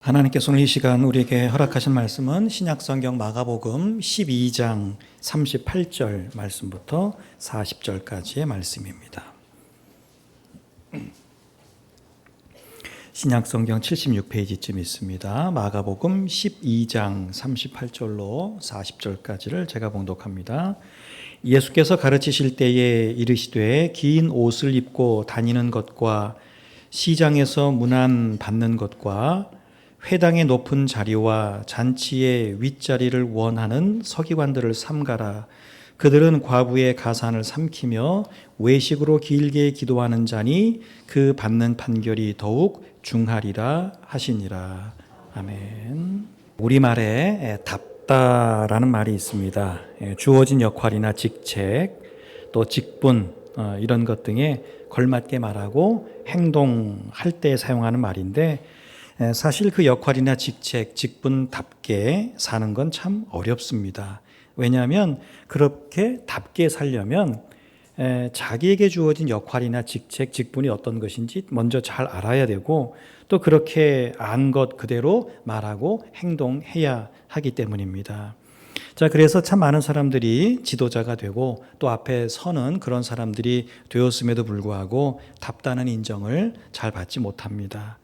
하나님께서 오늘 이 시간 우리에게 허락하신 말씀은 신약성경 마가복음 12장 38절 말씀부터 40절까지의 말씀입니다. 신약성경 76페이지쯤 있습니다. 마가복음 12장 38절로 40절까지를 제가 봉독합니다. 예수께서 가르치실 때에 이르시되 긴 옷을 입고 다니는 것과 시장에서 문안 받는 것과 회당의 높은 자리와 잔치의 윗자리를 원하는 서기관들을 삼가라. 그들은 과부의 가산을 삼키며 외식으로 길게 기도하는 자니 그 받는 판결이 더욱 중하리라 하시니라. 아멘. 우리말에 답다라는 말이 있습니다. 주어진 역할이나 직책, 또 직분 이런 것 등에 걸맞게 말하고 행동할 때 사용하는 말인데 사실 그 역할이나 직책, 직분답게 사는 건 참 어렵습니다. 왜냐하면 그렇게 답게 살려면 자기에게 주어진 역할이나 직책, 직분이 어떤 것인지 먼저 잘 알아야 되고 또 그렇게 안 것 그대로 말하고 행동해야 하기 때문입니다. 자, 그래서 참 많은 사람들이 지도자가 되고 또 앞에 서는 그런 사람들이 되었음에도 불구하고 답다는 인정을 잘 받지 못합니다.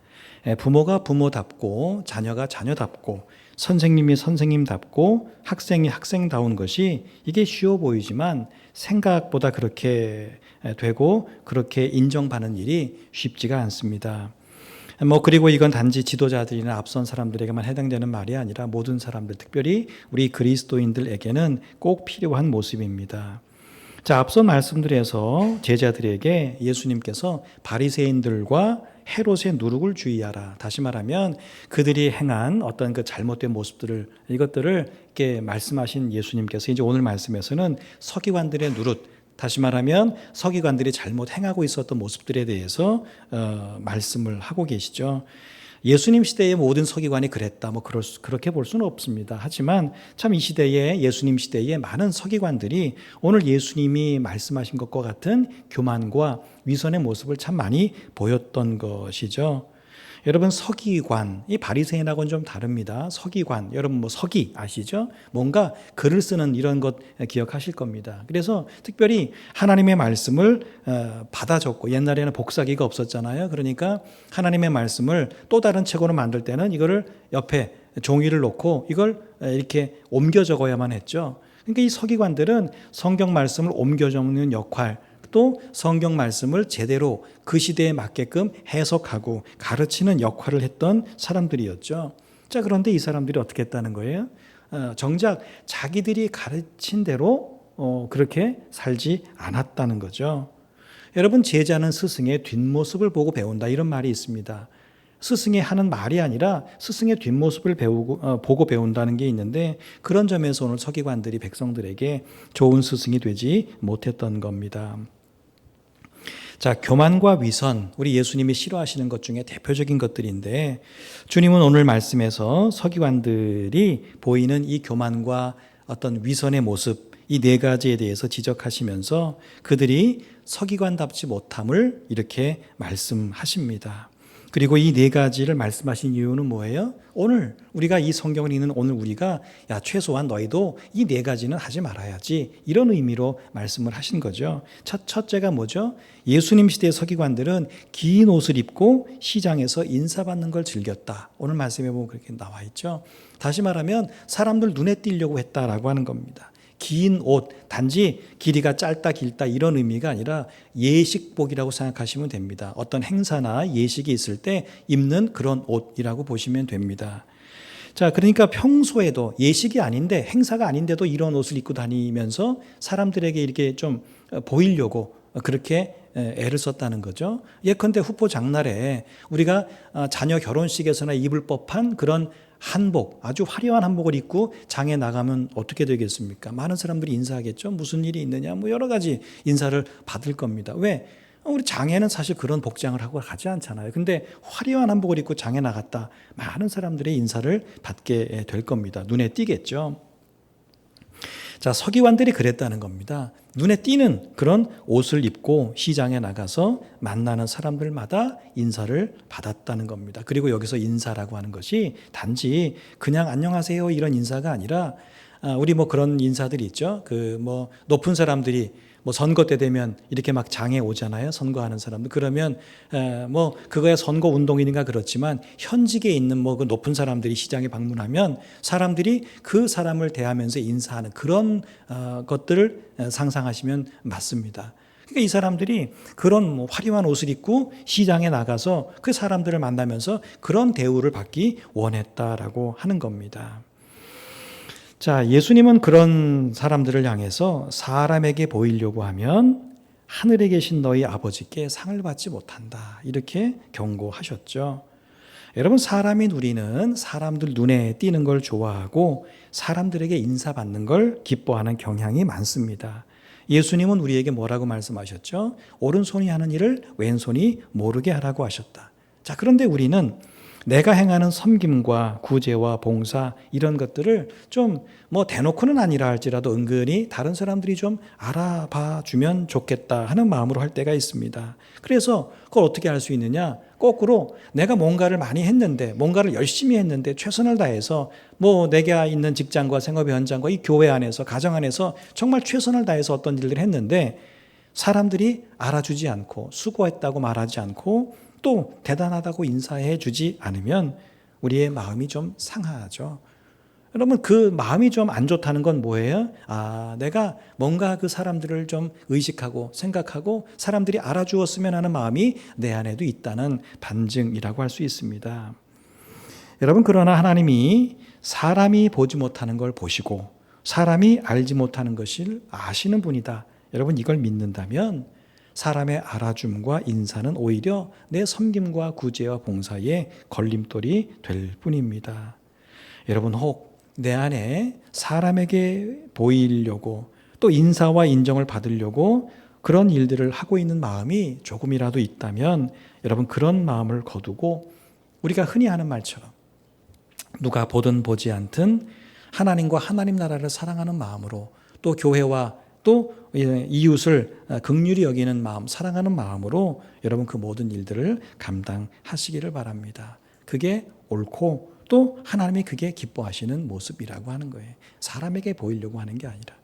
부모가 부모답고 자녀가 자녀답고 선생님이 선생님답고 학생이 학생다운 것이 이게 쉬워 보이지만 생각보다 그렇게 되고 그렇게 인정받는 일이 쉽지가 않습니다. 그리고 이건 단지 지도자들이나 앞선 사람들에게만 해당되는 말이 아니라 모든 사람들, 특별히 우리 그리스도인들에게는 꼭 필요한 모습입니다. 자, 앞선 말씀들에서 제자들에게 예수님께서 바리새인들과 헤롯의 누룩을 주의하라. 다시 말하면 그들이 행한 어떤 그 잘못된 모습들을 이것들을 이렇게 말씀하신 예수님께서 이제 오늘 말씀에서는 서기관들의 누룩, 다시 말하면 서기관들이 잘못 행하고 있었던 모습들에 대해서 말씀을 하고 계시죠. 예수님 시대의 모든 서기관이 그랬다. 그렇게 볼 수는 없습니다. 하지만 참 이 시대에 예수님 시대에 많은 서기관들이 오늘 예수님이 말씀하신 것과 같은 교만과 위선의 모습을 참 많이 보였던 것이죠. 여러분 서기관, 이 바리새인하고는 좀 다릅니다. 서기관, 여러분 서기 아시죠? 뭔가 글을 쓰는 이런 것 기억하실 겁니다. 그래서 특별히 하나님의 말씀을 받아 적고 옛날에는 복사기가 없었잖아요. 그러니까 하나님의 말씀을 또 다른 책으로 만들 때는 이거를 옆에 종이를 놓고 이걸 이렇게 옮겨 적어야만 했죠. 그러니까 이 서기관들은 성경 말씀을 옮겨 적는 역할, 또 성경 말씀을 제대로 그 시대에 맞게끔 해석하고 가르치는 역할을 했던 사람들이었죠. 자, 그런데 이 사람들이 어떻게 했다는 거예요? 정작 자기들이 가르친 대로 그렇게 살지 않았다는 거죠. 여러분, 제자는 스승의 뒷모습을 보고 배운다 이런 말이 있습니다. 스승이 하는 말이 아니라 스승의 뒷모습을 보고 배운다는 게 있는데 그런 점에서 오늘 서기관들이 백성들에게 좋은 스승이 되지 못했던 겁니다. 자, 교만과 위선, 우리 예수님이 싫어하시는 것 중에 대표적인 것들인데 주님은 오늘 말씀에서 서기관들이 보이는 이 교만과 어떤 위선의 모습, 이 네 가지에 대해서 지적하시면서 그들이 서기관답지 못함을 이렇게 말씀하십니다. 그리고 이 네 가지를 말씀하신 이유는 뭐예요? 오늘 우리가 이 성경을 읽는 오늘 우리가 최소한 너희도 이 네 가지는 하지 말아야지 이런 의미로 말씀을 하신 거죠. 첫째가 뭐죠? 예수님 시대의 서기관들은 긴 옷을 입고 시장에서 인사받는 걸 즐겼다. 오늘 말씀에 보면 그렇게 나와 있죠. 다시 말하면 사람들 눈에 띄려고 했다라고 하는 겁니다. 긴 옷, 단지 길이가 짧다 길다 이런 의미가 아니라 예식복이라고 생각하시면 됩니다. 어떤 행사나 예식이 있을 때 입는 그런 옷이라고 보시면 됩니다. 자, 그러니까 평소에도 예식이 아닌데 행사가 아닌데도 이런 옷을 입고 다니면서 사람들에게 이렇게 좀 보이려고 그렇게 애를 썼다는 거죠. 예컨대 후포 장날에 우리가 자녀 결혼식에서나 입을 법한 그런 한복, 아주 화려한 한복을 입고 장에 나가면 어떻게 되겠습니까? 많은 사람들이 인사하겠죠. 무슨 일이 있느냐, 여러 가지 인사를 받을 겁니다. 왜? 우리 장에는 사실 그런 복장을 하고 가지 않잖아요. 근데 화려한 한복을 입고 장에 나갔다. 많은 사람들의 인사를 받게 될 겁니다. 눈에 띄겠죠. 자, 서기관들이 그랬다는 겁니다. 눈에 띄는 그런 옷을 입고 시장에 나가서 만나는 사람들마다 인사를 받았다는 겁니다. 그리고 여기서 인사라고 하는 것이 단지 그냥 안녕하세요 이런 인사가 아니라 우리 뭐 그런 인사들이 있죠. 그 뭐 높은 사람들이 뭐 선거 때 되면 이렇게 막 장에 오잖아요. 선거하는 사람들. 그러면 뭐 그거야 선거 운동이니까 그렇지만 현직에 있는 뭐 그 높은 사람들이 시장에 방문하면 사람들이 그 사람을 대하면서 인사하는 그런 것들을 상상하시면 맞습니다. 그러니까 이 사람들이 그런 뭐 화려한 옷을 입고 시장에 나가서 그 사람들을 만나면서 그런 대우를 받기 원했다라고 하는 겁니다. 자, 예수님은 그런 사람들을 향해서 사람에게 보이려고 하면 하늘에 계신 너희 아버지께 상을 받지 못한다. 이렇게 경고하셨죠. 여러분, 사람인 우리는 사람들 눈에 띄는 걸 좋아하고 사람들에게 인사받는 걸 기뻐하는 경향이 많습니다. 예수님은 우리에게 뭐라고 말씀하셨죠? 오른손이 하는 일을 왼손이 모르게 하라고 하셨다. 자, 그런데 우리는 내가 행하는 섬김과 구제와 봉사 이런 것들을 좀 뭐 대놓고는 아니라 할지라도 은근히 다른 사람들이 좀 알아봐 주면 좋겠다 하는 마음으로 할 때가 있습니다. 그래서 그걸 어떻게 할 수 있느냐? 거꾸로 내가 뭔가를 많이 했는데 뭔가를 열심히 했는데 최선을 다해서 뭐 내가 있는 직장과 생업의 현장과 이 교회 안에서 가정 안에서 정말 최선을 다해서 어떤 일들을 했는데 사람들이 알아주지 않고 수고했다고 말하지 않고 또 대단하다고 인사해 주지 않으면 우리의 마음이 좀 상하죠. 여러분, 그 마음이 좀 안 좋다는 건 뭐예요? 내가 뭔가 그 사람들을 좀 의식하고 생각하고 사람들이 알아주었으면 하는 마음이 내 안에도 있다는 반증이라고 할 수 있습니다. 여러분, 그러나 하나님이 사람이 보지 못하는 걸 보시고 사람이 알지 못하는 것을 아시는 분이다. 여러분, 이걸 믿는다면 사람의 알아줌과 인사는 오히려 내 섬김과 구제와 봉사의 걸림돌이 될 뿐입니다. 여러분, 혹 내 안에 사람에게 보이려고 또 인사와 인정을 받으려고 그런 일들을 하고 있는 마음이 조금이라도 있다면 여러분, 그런 마음을 거두고 우리가 흔히 하는 말처럼 누가 보든 보지 않든 하나님과 하나님 나라를 사랑하는 마음으로 또 교회와 또 이웃을 긍휼히 여기는 마음, 사랑하는 마음으로 여러분 그 모든 일들을 감당하시기를 바랍니다. 그게 옳고 또 하나님이 그게 기뻐하시는 모습이라고 하는 거예요. 사람에게 보이려고 하는 게 아니라.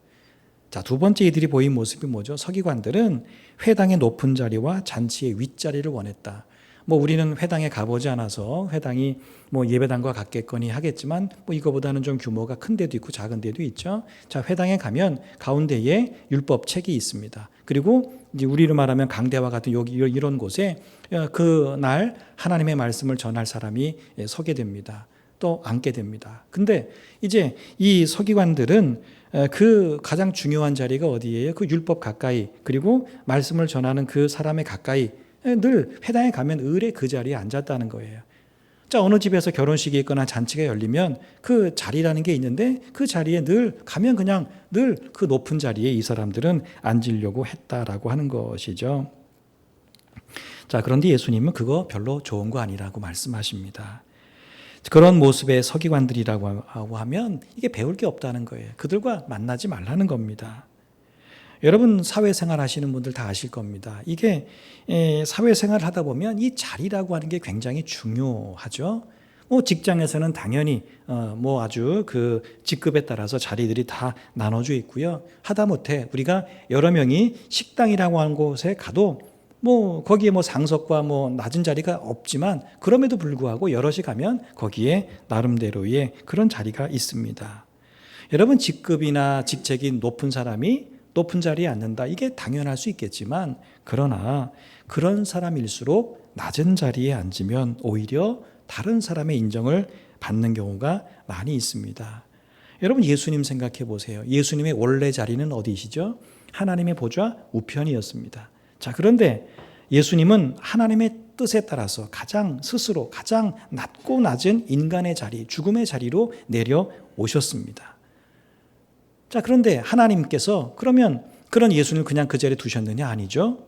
자, 두 번째 이들이 보인 모습이 뭐죠? 서기관들은 회당의 높은 자리와 잔치의 윗자리를 원했다. 뭐 우리는 회당에 가보지 않아서 회당이 뭐 예배당과 같겠거니 하겠지만 뭐 이거보다는 좀 규모가 큰 데도 있고 작은 데도 있죠. 자, 회당에 가면 가운데에 율법 책이 있습니다. 그리고 이제 우리로 말하면 강대와 같은 여기 이런 곳에 그날 하나님의 말씀을 전할 사람이 서게 됩니다. 또 앉게 됩니다. 근데 이제 이 서기관들은 그 가장 중요한 자리가 어디예요? 그 율법 가까이, 그리고 말씀을 전하는 그 사람의 가까이, 늘 회당에 가면 을에 그 자리에 앉았다는 거예요. 자, 어느 집에서 결혼식이 있거나 잔치가 열리면 그 자리라는 게 있는데 그 자리에 늘 가면 그냥 늘 그 높은 자리에 이 사람들은 앉으려고 했다라고 하는 것이죠. 자, 그런데 예수님은 그거 별로 좋은 거 아니라고 말씀하십니다. 그런 모습의 서기관들이라고 하면 이게 배울 게 없다는 거예요. 그들과 만나지 말라는 겁니다. 여러분, 사회생활 하시는 분들 다 아실 겁니다. 이게 사회생활을 하다 보면 이 자리라고 하는 게 굉장히 중요하죠. 뭐 직장에서는 당연히 뭐 아주 그 직급에 따라서 자리들이 다 나눠져 있고요. 하다못해 우리가 여러 명이 식당이라고 하는 곳에 가도 뭐 거기에 뭐 상석과 뭐 낮은 자리가 없지만 그럼에도 불구하고 여럿이 가면 거기에 나름대로의 그런 자리가 있습니다. 여러분, 직급이나 직책이 높은 사람이 높은 자리에 앉는다, 이게 당연할 수 있겠지만 그러나 그런 사람일수록 낮은 자리에 앉으면 오히려 다른 사람의 인정을 받는 경우가 많이 있습니다. 여러분, 예수님 생각해 보세요. 예수님의 원래 자리는 어디시죠? 하나님의 보좌 우편이었습니다. 자, 그런데 예수님은 하나님의 뜻에 따라서 스스로 가장 낮고 낮은 인간의 자리, 죽음의 자리로 내려오셨습니다. 자, 그런데 하나님께서 그러면 그런 예수님을 그냥 그 자리에 두셨느냐? 아니죠.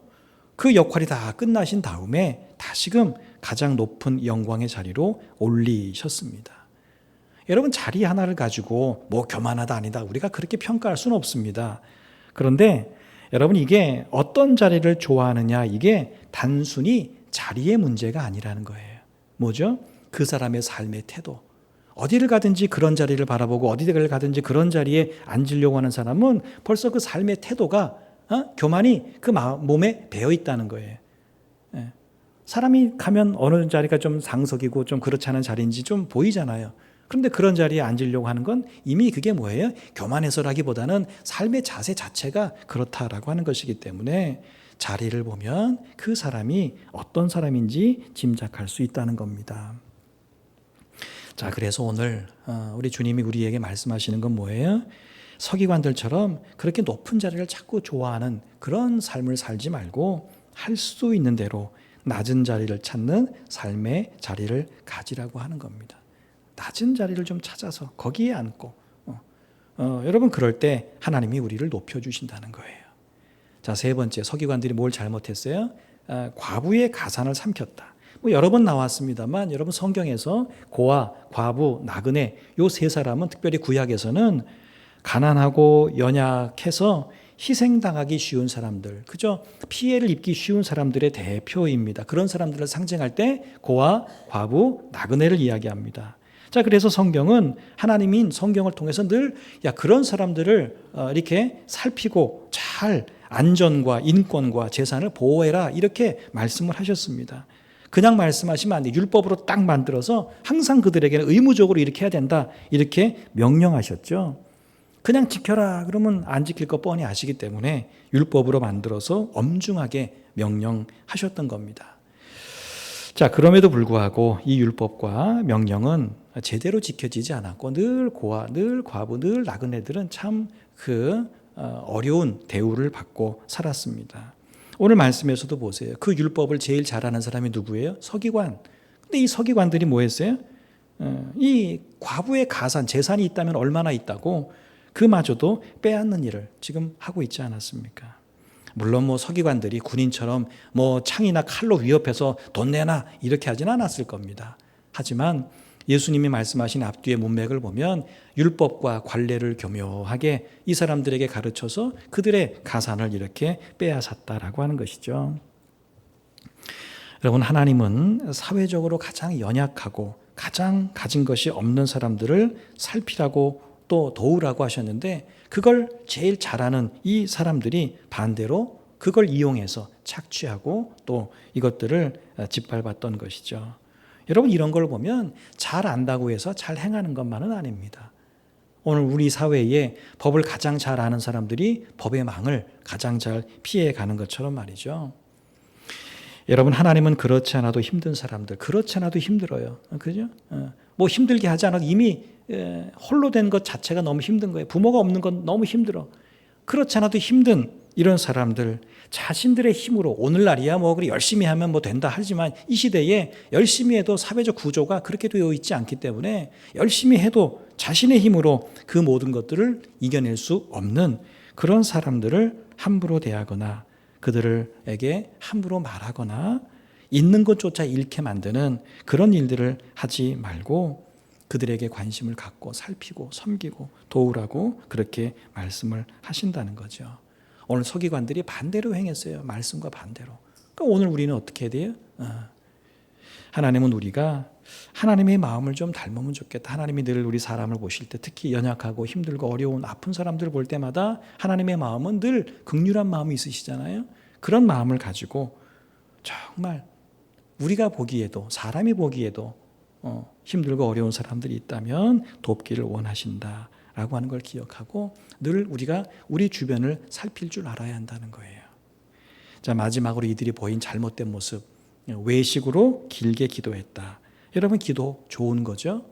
그 역할이 다 끝나신 다음에 다시금 가장 높은 영광의 자리로 올리셨습니다. 여러분 자리 하나를 가지고 뭐 교만하다 아니다 우리가 그렇게 평가할 수는 없습니다. 그런데 여러분 이게 어떤 자리를 좋아하느냐 이게 단순히 자리의 문제가 아니라는 거예요. 뭐죠? 그 사람의 삶의 태도. 어디를 가든지 그런 자리를 바라보고 어디를 가든지 그런 자리에 앉으려고 하는 사람은 벌써 그 삶의 태도가 교만이 그 몸에 배어 있다는 거예요. 사람이 가면 어느 자리가 좀 상석이고 좀 그렇지 않은 자리인지 좀 보이잖아요. 그런데 그런 자리에 앉으려고 하는 건 이미 그게 뭐예요? 교만해서라기보다는 삶의 자세 자체가 그렇다라고 하는 것이기 때문에 자리를 보면 그 사람이 어떤 사람인지 짐작할 수 있다는 겁니다. 자, 그래서 오늘 우리 주님이 우리에게 말씀하시는 건 뭐예요? 서기관들처럼 그렇게 높은 자리를 자꾸 좋아하는 그런 삶을 살지 말고 할 수 있는 대로 낮은 자리를 찾는 삶의 자리를 가지라고 하는 겁니다. 낮은 자리를 좀 찾아서 거기에 앉고 여러분 그럴 때 하나님이 우리를 높여주신다는 거예요. 자, 세 번째 서기관들이 뭘 잘못했어요? 과부의 가산을 삼켰다. 뭐 여러 번 나왔습니다만 여러분 성경에서 고아, 과부, 나그네 요 세 사람은 특별히 구약에서는 가난하고 연약해서 희생당하기 쉬운 사람들, 그죠? 피해를 입기 쉬운 사람들의 대표입니다. 그런 사람들을 상징할 때 고아, 과부, 나그네를 이야기합니다. 자, 그래서 성경은 하나님인 성경을 통해서 늘 그런 사람들을 이렇게 살피고 잘 안전과 인권과 재산을 보호해라 이렇게 말씀을 하셨습니다. 그냥 말씀하시면 안 돼. 율법으로 딱 만들어서 항상 그들에게는 의무적으로 이렇게 해야 된다 이렇게 명령하셨죠. 그냥 지켜라 그러면 안 지킬 거 뻔히 아시기 때문에 율법으로 만들어서 엄중하게 명령하셨던 겁니다. 자, 그럼에도 불구하고 이 율법과 명령은 제대로 지켜지지 않았고 늘 고아, 늘 과부, 늘 나그네들은 참 어려운 대우를 받고 살았습니다. 오늘 말씀에서도 보세요. 그 율법을 제일 잘하는 사람이 누구예요? 서기관. 근데 이 서기관들이 뭐 했어요? 이 과부의 가산, 재산이 있다면 얼마나 있다고 그마저도 빼앗는 일을 지금 하고 있지 않았습니까? 물론 뭐 서기관들이 군인처럼 뭐 창이나 칼로 위협해서 돈 내놔 이렇게 하진 않았을 겁니다. 하지만 예수님이 말씀하신 앞뒤의 문맥을 보면 율법과 관례를 교묘하게 이 사람들에게 가르쳐서 그들의 가산을 이렇게 빼앗았다라고 하는 것이죠. 여러분, 하나님은 사회적으로 가장 연약하고 가장 가진 것이 없는 사람들을 살피라고 또 도우라고 하셨는데 그걸 제일 잘하는 이 사람들이 반대로 그걸 이용해서 착취하고 또 이것들을 짓밟았던 것이죠. 여러분 이런 걸 보면 잘 안다고 해서 잘 행하는 것만은 아닙니다. 오늘 우리 사회에 법을 가장 잘 아는 사람들이 법의 망을 가장 잘 피해가는 것처럼 말이죠. 여러분 하나님은 그렇지 않아도 힘든 사람들, 그렇지 않아도 힘들어요. 그죠? 뭐 힘들게 하지 않아도 이미 홀로 된 것 자체가 너무 힘든 거예요. 부모가 없는 건 너무 힘들어. 그렇지 않아도 힘든 이런 사람들 자신들의 힘으로 오늘날이야 뭐 그래 열심히 하면 뭐 된다 하지만 이 시대에 열심히 해도 사회적 구조가 그렇게 되어 있지 않기 때문에 열심히 해도 자신의 힘으로 그 모든 것들을 이겨낼 수 없는 그런 사람들을 함부로 대하거나 그들에게 함부로 말하거나 있는 것조차 잃게 만드는 그런 일들을 하지 말고 그들에게 관심을 갖고 살피고 섬기고 도우라고 그렇게 말씀을 하신다는 거죠. 오늘 서기관들이 반대로 행했어요. 말씀과 반대로. 그러니까 오늘 우리는 어떻게 해야 돼요? 하나님은 우리가 하나님의 마음을 좀 닮으면 좋겠다. 하나님이 늘 우리 사람을 보실 때 특히 연약하고 힘들고 어려운 아픈 사람들을 볼 때마다 하나님의 마음은 늘 긍휼한 마음이 있으시잖아요. 그런 마음을 가지고 정말 우리가 보기에도 사람이 보기에도 힘들고 어려운 사람들이 있다면 돕기를 원하신다라고 하는 걸 기억하고 늘 우리가 우리 주변을 살필 줄 알아야 한다는 거예요. 자, 마지막으로 이들이 보인 잘못된 모습, 외식으로 길게 기도했다. 여러분 기도 좋은 거죠?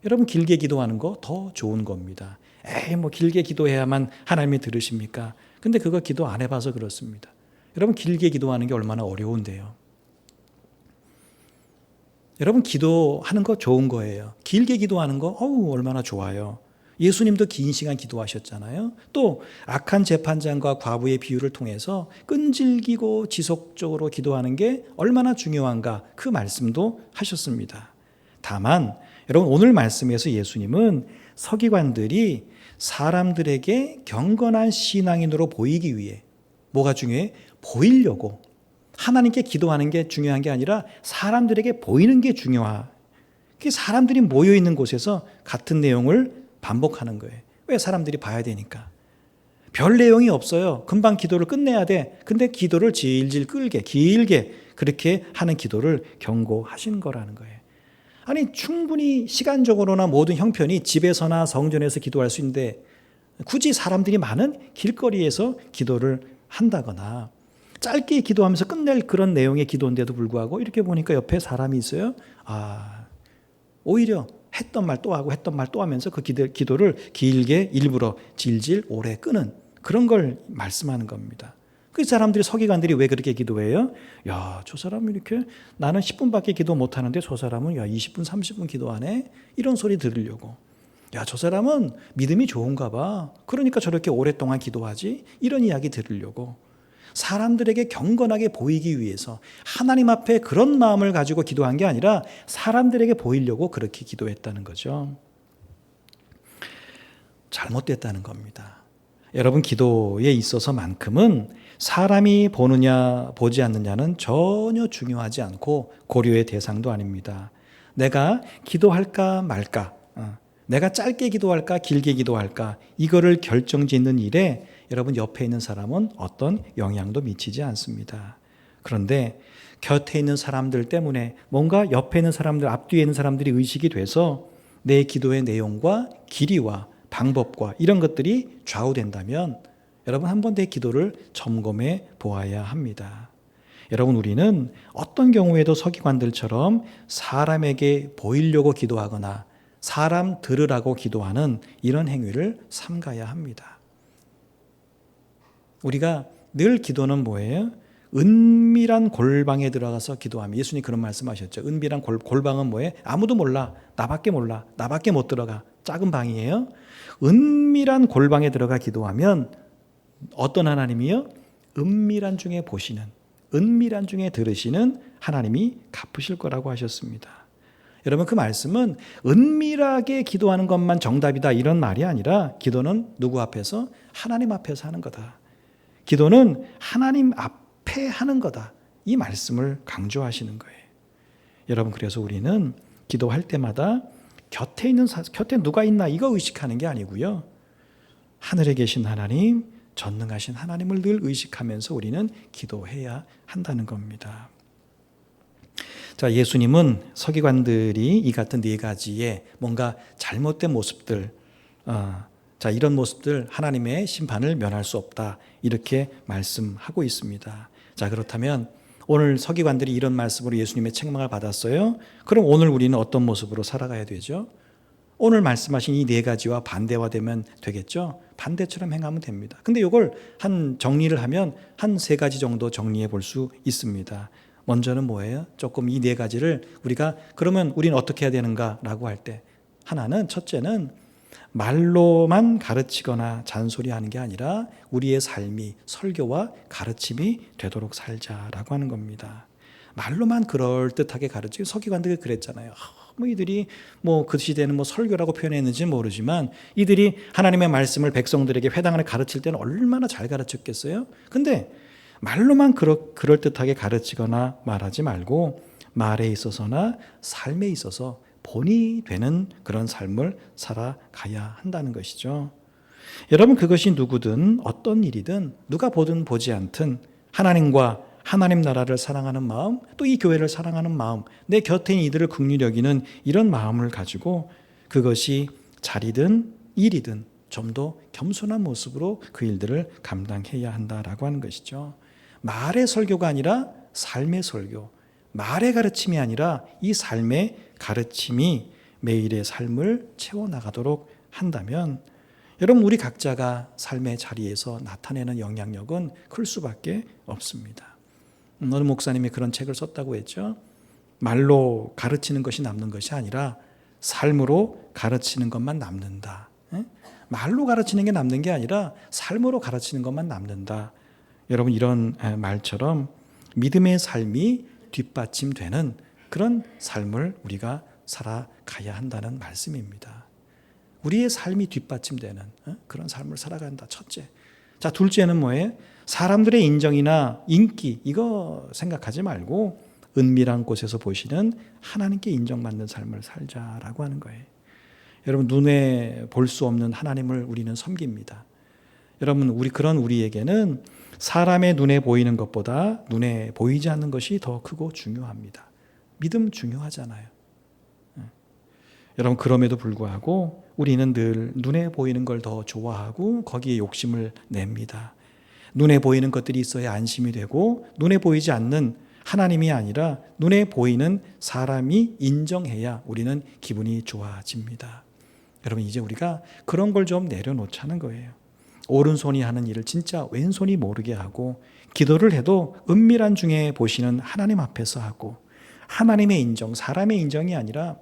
여러분 길게 기도하는 거 더 좋은 겁니다. 뭐 길게 기도해야만 하나님이 들으십니까? 근데 그거 기도 안 해봐서 그렇습니다. 여러분 길게 기도하는 게 얼마나 어려운데요. 여러분 기도하는 거 좋은 거예요. 길게 기도하는 거 얼마나 좋아요. 예수님도 긴 시간 기도하셨잖아요. 또 악한 재판장과 과부의 비유를 통해서 끈질기고 지속적으로 기도하는 게 얼마나 중요한가 그 말씀도 하셨습니다. 다만 여러분 오늘 말씀에서 예수님은 서기관들이 사람들에게 경건한 신앙인으로 보이기 위해 뭐가 중요해? 보이려고 하나님께 기도하는 게 중요한 게 아니라 사람들에게 보이는 게 중요하. 그게 사람들이 모여있는 곳에서 같은 내용을 반복하는 거예요. 왜? 사람들이 봐야 되니까. 별 내용이 없어요. 금방 기도를 끝내야 돼. 근데 기도를 질질 끌게 길게 그렇게 하는 기도를 경고하신 거라는 거예요. 아니 충분히 시간적으로나 모든 형편이 집에서나 성전에서 기도할 수 있는데 굳이 사람들이 많은 길거리에서 기도를 한다거나 짧게 기도하면서 끝낼 그런 내용의 기도인데도 불구하고 이렇게 보니까 옆에 사람이 있어요. 오히려 했던 말 또 하고 했던 말 또 하면서 그 기도를 길게 일부러 질질 오래 끄는 그런 걸 말씀하는 겁니다. 그 사람들이 서기관들이 왜 그렇게 기도해요? 야, 저 사람은 이렇게 나는 10분밖에 기도 못 하는데 저 사람은 20분 30분 기도하네. 이런 소리 들으려고. 야, 저 사람은 믿음이 좋은가 봐. 그러니까 저렇게 오랫동안 기도하지. 이런 이야기 들으려고. 사람들에게 경건하게 보이기 위해서 하나님 앞에 그런 마음을 가지고 기도한 게 아니라 사람들에게 보이려고 그렇게 기도했다는 거죠. 잘못됐다는 겁니다. 여러분 기도에 있어서만큼은 사람이 보느냐 보지 않느냐는 전혀 중요하지 않고 고려의 대상도 아닙니다. 내가 기도할까 말까, 내가 짧게 기도할까 길게 기도할까 이거를 결정짓는 일에 여러분 옆에 있는 사람은 어떤 영향도 미치지 않습니다. 그런데 곁에 있는 사람들 때문에 뭔가 옆에 있는 사람들, 앞뒤에 있는 사람들이 의식이 돼서 내 기도의 내용과 길이와 방법과 이런 것들이 좌우된다면 여러분 한 번 내 기도를 점검해 보아야 합니다. 여러분 우리는 어떤 경우에도 서기관들처럼 사람에게 보이려고 기도하거나 사람 들으라고 기도하는 이런 행위를 삼가야 합니다. 우리가 늘 기도는 뭐예요? 은밀한 골방에 들어가서 기도하면 예수님 그런 말씀하셨죠. 은밀한 골방은 뭐예요? 아무도 몰라. 나밖에 몰라. 나밖에 못 들어가. 작은 방이에요. 은밀한 골방에 들어가 기도하면 어떤 하나님이요? 은밀한 중에 보시는, 은밀한 중에 들으시는 하나님이 갚으실 거라고 하셨습니다. 여러분 그 말씀은 은밀하게 기도하는 것만 정답이다 이런 말이 아니라 기도는 누구 앞에서? 하나님 앞에서 하는 거다. 기도는 하나님 앞에 하는 거다. 이 말씀을 강조하시는 거예요. 여러분 그래서 우리는 기도할 때마다 곁에 누가 있나 이거 의식하는 게 아니고요. 하늘에 계신 하나님, 전능하신 하나님을 늘 의식하면서 우리는 기도해야 한다는 겁니다. 자, 예수님은 서기관들이 이 같은 네 가지의 뭔가 잘못된 모습들, 이런 모습들 하나님의 심판을 면할 수 없다 이렇게 말씀하고 있습니다. 자, 그렇다면 오늘 서기관들이 이런 말씀으로 예수님의 책망을 받았어요. 그럼 오늘 우리는 어떤 모습으로 살아가야 되죠? 오늘 말씀하신 이 네 가지와 반대화되면 되겠죠? 반대처럼 행하면 됩니다. 근데 이걸 정리를 하면 한 세 가지 정도 정리해 볼 수 있습니다. 먼저는 뭐예요? 조금 이 네 가지를 우리가 그러면 우리는 어떻게 해야 되는가라고 할 때 하나는 첫째는 말로만 가르치거나 잔소리하는 게 아니라 우리의 삶이 설교와 가르침이 되도록 살자라고 하는 겁니다. 말로만 그럴듯하게 가르치고 서기관들이 그랬잖아요. 이들이 그 시대는 설교라고 표현했는지 모르지만 이들이 하나님의 말씀을 백성들에게 회당안에 가르칠 때는 얼마나 잘 가르쳤겠어요? 근데 말로만 그럴듯하게 가르치거나 말하지 말고 말에 있어서나 삶에 있어서 본이 되는 그런 삶을 살아가야 한다는 것이죠. 여러분 그것이 누구든 어떤 일이든 누가 보든 보지 않든 하나님과 하나님 나라를 사랑하는 마음, 또 이 교회를 사랑하는 마음, 내 곁에 있는 이들을 긍휼히 여기는 이런 마음을 가지고 그것이 자리든 일이든 좀 더 겸손한 모습으로 그 일들을 감당해야 한다라고 하는 것이죠. 말의 설교가 아니라 삶의 설교, 말의 가르침이 아니라 이 삶의 가르침이 매일의 삶을 채워나가도록 한다면 여러분 우리 각자가 삶의 자리에서 나타내는 영향력은 클 수밖에 없습니다. 어느 목사님이 그런 책을 썼다고 했죠. 말로 가르치는 것이 남는 것이 아니라 삶으로 가르치는 것만 남는다. 말로 가르치는 게 남는 게 아니라 삶으로 가르치는 것만 남는다. 여러분 이런 말처럼 믿음의 삶이 뒷받침되는 그런 삶을 우리가 살아가야 한다는 말씀입니다. 우리의 삶이 뒷받침되는 그런 삶을 살아간다. 첫째. 자, 둘째는 뭐예요? 사람들의 인정이나 인기 이거 생각하지 말고 은밀한 곳에서 보시는 하나님께 인정받는 삶을 살자라고 하는 거예요. 여러분, 눈에 볼 수 없는 하나님을 우리는 섬깁니다. 여러분, 우리에게는 사람의 눈에 보이는 것보다 눈에 보이지 않는 것이 더 크고 중요합니다. 믿음 중요하잖아요. 여러분, 그럼에도 불구하고 우리는 늘 눈에 보이는 걸 더 좋아하고 거기에 욕심을 냅니다. 눈에 보이는 것들이 있어야 안심이 되고 눈에 보이지 않는 하나님이 아니라 눈에 보이는 사람이 인정해야 우리는 기분이 좋아집니다. 여러분, 이제 우리가 그런 걸 좀 내려놓자는 거예요. 오른손이 하는 일을 진짜 왼손이 모르게 하고 기도를 해도 은밀한 중에 보시는 하나님 앞에서 하고 하나님의 인정, 사람의 인정이 아니라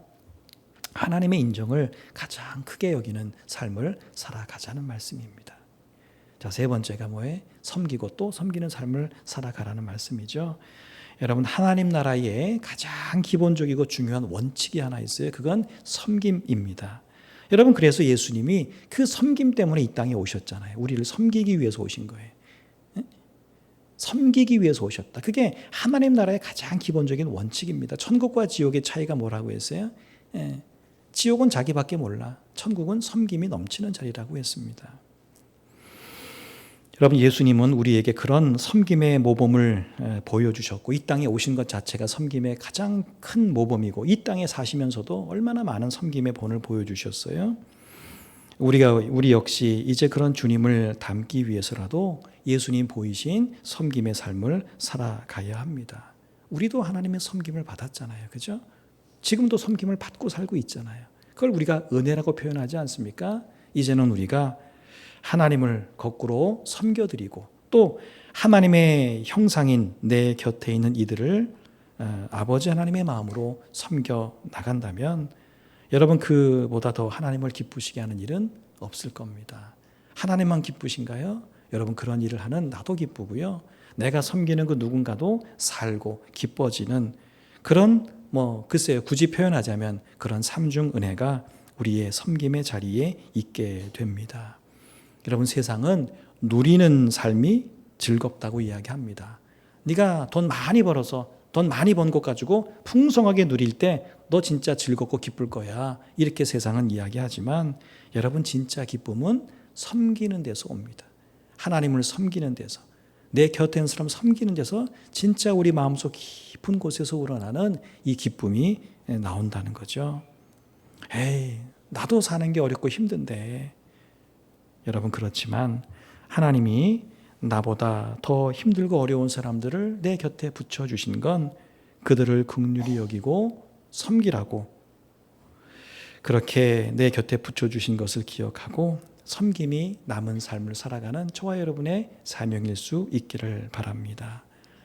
하나님의 인정을 가장 크게 여기는 삶을 살아가자는 말씀입니다. 자, 세 번째가 뭐예요? 섬기고 또 섬기는 삶을 살아가라는 말씀이죠. 여러분, 하나님 나라의 가장 기본적이고 중요한 원칙이 하나 있어요. 그건 섬김입니다. 여러분, 그래서 예수님이 그 섬김 때문에 이 땅에 오셨잖아요. 우리를 섬기기 위해서 오신 거예요. 섬기기 위해서 오셨다. 그게 하나님 나라의 가장 기본적인 원칙입니다. 천국과 지옥의 차이가 뭐라고 했어요? 지옥은 자기밖에 몰라. 천국은 섬김이 넘치는 자리라고 했습니다. 여러분, 예수님은 우리에게 그런 섬김의 모범을 보여주셨고 이 땅에 오신 것 자체가 섬김의 가장 큰 모범이고 이 땅에 사시면서도 얼마나 많은 섬김의 본을 보여주셨어요. 우리 역시 이제 그런 주님을 닮기 위해서라도 예수님 보이신 섬김의 삶을 살아가야 합니다. 우리도 하나님의 섬김을 받았잖아요. 그죠? 지금도 섬김을 받고 살고 있잖아요. 그걸 우리가 은혜라고 표현하지 않습니까? 이제는 우리가 하나님을 거꾸로 섬겨드리고 또 하나님의 형상인 내 곁에 있는 이들을 아버지 하나님의 마음으로 섬겨 나간다면 여러분, 그보다 더 하나님을 기쁘시게 하는 일은 없을 겁니다. 하나님만 기쁘신가요? 여러분, 그런 일을 하는 나도 기쁘고요. 내가 섬기는 그 누군가도 살고 기뻐지는 그런 글쎄요, 굳이 표현하자면 그런 삼중 은혜가 우리의 섬김의 자리에 있게 됩니다. 여러분, 세상은 누리는 삶이 즐겁다고 이야기합니다. 네가 돈 많이 벌어서 돈 많이 번 것 가지고 풍성하게 누릴 때 너 진짜 즐겁고 기쁠 거야. 이렇게 세상은 이야기하지만 여러분, 진짜 기쁨은 섬기는 데서 옵니다. 하나님을 섬기는 데서, 내 곁에 있는 사람 섬기는 데서 진짜 우리 마음속 깊은 곳에서 우러나는 이 기쁨이 나온다는 거죠. 에이, 나도 사는 게 어렵고 힘든데. 여러분, 그렇지만 하나님이 나보다 더 힘들고 어려운 사람들을 내 곁에 붙여주신 건 그들을 긍휼히 여기고 섬기라고, 그렇게 내 곁에 붙여주신 것을 기억하고 섬김이 남은 삶을 살아가는 저와 여러분의 사명일 수 있기를 바랍니다.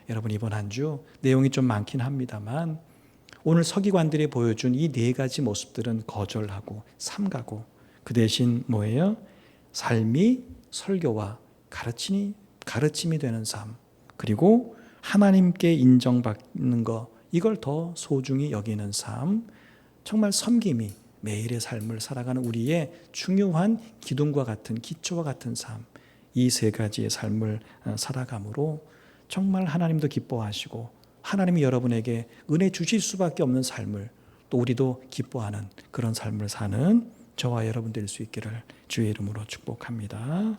여러분, 이번 한 주 내용이 좀 많긴 합니다만 오늘 서기관들이 보여준 이 네 가지 모습들은 거절하고 삼가고 그 대신 뭐예요? 삶이 설교와 가르침이 되는 삶, 그리고 하나님께 인정받는 것, 이걸 더 소중히 여기는 삶, 정말 섬김이 매일의 삶을 살아가는 우리의 중요한 기둥과 같은 기초와 같은 삶, 이 세 가지의 삶을 살아감으로 정말 하나님도 기뻐하시고 하나님이 여러분에게 은혜 주실 수밖에 없는 삶을 또 우리도 기뻐하는 그런 삶을 사는 저와 여러분 될 수 있기를 주의 이름으로 축복합니다.